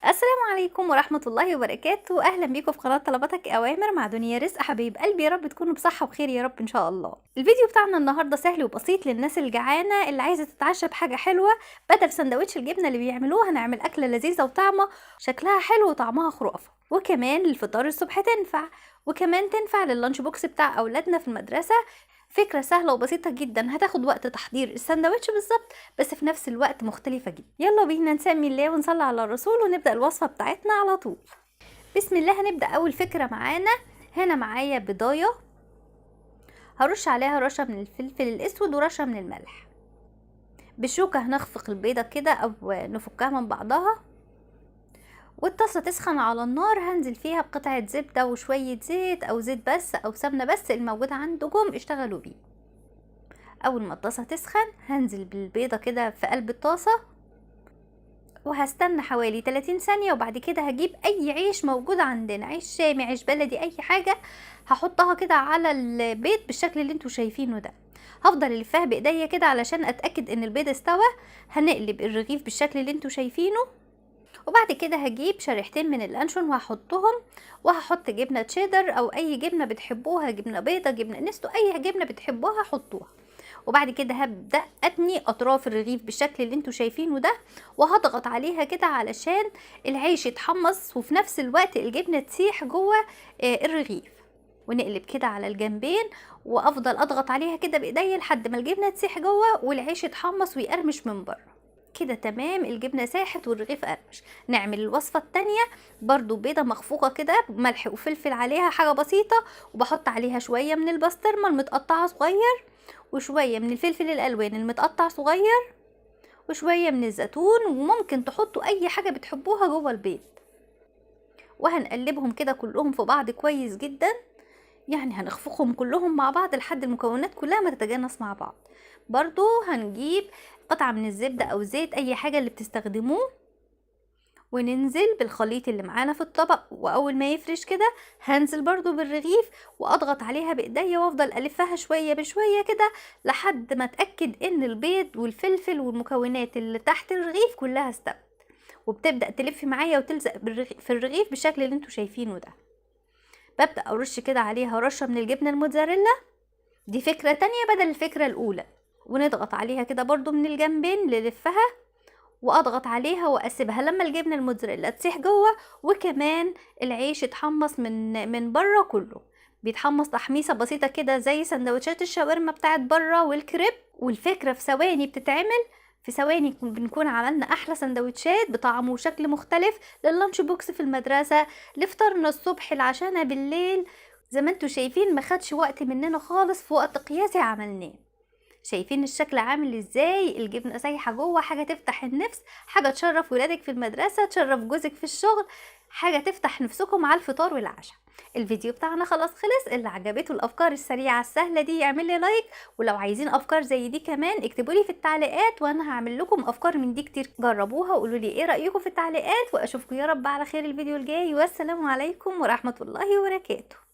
السلام عليكم ورحمة الله وبركاته. أهلا بيكم في قناة طلباتك أوامر مع دنيا رزق. حبايب قلبي، يا رب تكونوا بصحة وخير يا رب إن شاء الله. الفيديو بتاعنا النهاردة سهل وبسيط للناس الجعانة اللي عايزة تتعشى بحاجة حلوة. بدل سندوتش الجبنة اللي بيعملوه هنعمل أكلة لذيذة وطعمة شكلها حلو وطعمها خرافة، وكمان للفطار الصبح تنفع، وكمان تنفع لللانش بوكس بتاع أولادنا في المدرسة. فكرة سهلة وبسيطة جدا، هتاخد وقت تحضير السندوتش بالظبط بس في نفس الوقت مختلفة جدا. يلا بينا نسمي الله ونصلي على الرسول ونبدأ الوصفة بتاعتنا على طول. بسم الله. هنبدأ أول فكرة معانا. هنا معايا بضاية، هرش عليها رشة من الفلفل الأسود ورشة من الملح. بالشوكة هنخفق البيضة كده أو نفكها من بعضها، والطاسة تسخن على النار. هنزل فيها بقطعة زبدة وشوية زيت أو زيت بس أو سمنة بس الموجود عندكم اشتغلوا بيه. اول ما الطاسه تسخن هنزل بالبيضه كده في قلب الطاسه، وهستنى حوالي 30 ثانيه، وبعد كده هجيب اي عيش موجود عندنا، عيش شامي، عيش بلدي، اي حاجه، هحطها كده على البيض بالشكل اللي انتوا شايفينه ده. هفضل الفها بايديا كده علشان اتاكد ان البيض استوى. هنقلب الرغيف بالشكل اللي انتوا شايفينه، وبعد كده هجيب شريحتين من اللانشون وهحطهم، وهحط جبنه تشيدر او اي جبنه بتحبوها، جبنه بيضه، جبنه نستو، اي جبنه بتحبوها حطوها. وبعد كده هبدأ اتني اطراف الرغيف بالشكل اللي انتوا شايفينه ده، وهضغط عليها كده علشان العيش يتحمص وفي نفس الوقت الجبنة تسيح جوه الرغيف. ونقلب كده على الجنبين، وافضل اضغط عليها كده بايديا لحد ما الجبنة تسيح جوه والعيش يتحمص ويقرمش من بره. كده تمام، الجبنة ساحت والرغيف قرمش. نعمل الوصفة التانية. برضو بيضة مخفوقة كده بملح وفلفل عليها، حاجة بسيطة، وبحط عليها شوية من البسطرمة المتقطعة صغير، وشوية من الفلفل الألوان المتقطع صغير، وشوية من الزيتون، وممكن تحطوا أي حاجة بتحبوها جوه البيض. وهنقلبهم كده كلهم في بعض كويس جدا، يعني هنخفقهم كلهم مع بعض لحد المكونات كلها ما تتجانس مع بعض. برضو هنجيب قطعة من الزبدة أو زيت، أي حاجة اللي بتستخدموه، وننزل بالخليط اللي معانا في الطبق. واول ما يفرش كده هنزل برضو بالرغيف واضغط عليها بايديا، وافضل الفها شوية بشوية كده لحد ما اتأكد ان البيض والفلفل والمكونات اللي تحت الرغيف كلها استوت، وبتبدأ تلف معايا وتلزق في الرغيف بالشكل اللي انتوا شايفينه ده. ببدأ ارش كده عليها رشة من الجبنة الموتزاريلا، دي فكرة تانية بدل الفكرة الاولى. ونضغط عليها كده برضو من الجنبين نلفها، واضغط عليها واسيبها لما الجبنه الموتزاريلا تسيح جوه، وكمان العيش يتحمص من بره كله. بيتحمص تحميصه بسيطه كده زي سندوتشات الشاورما بتاعت بره والكريب. والفكره في ثواني بتتعمل، في ثواني بنكون عملنا احلى سندوتشات بطعم وشكل مختلف لللانش بوكس في المدرسه، لفطارنا الصبح، العشاء بالليل. زي ما انتوا شايفين ما خدش وقت مننا خالص، في وقت قياسي عملناه. شايفين الشكل عامل ازاي؟ الجبنه سايحه جوه، حاجه تفتح النفس، حاجه تشرف ولادك في المدرسه، تشرف جوزك في الشغل، حاجه تفتح نفسكم على الفطار والعشاء. الفيديو بتاعنا خلاص خلص. اللي عجبته الافكار السريعه السهله دي يعمل لي لايك، ولو عايزين افكار زي دي كمان اكتبوا لي في التعليقات، وانا هعمل لكم افكار من دي كتير. جربوها وقولوا لي ايه رايكم في التعليقات، واشوفكم يا رب على خير الفيديو الجاي، والسلام عليكم ورحمه الله وبركاته.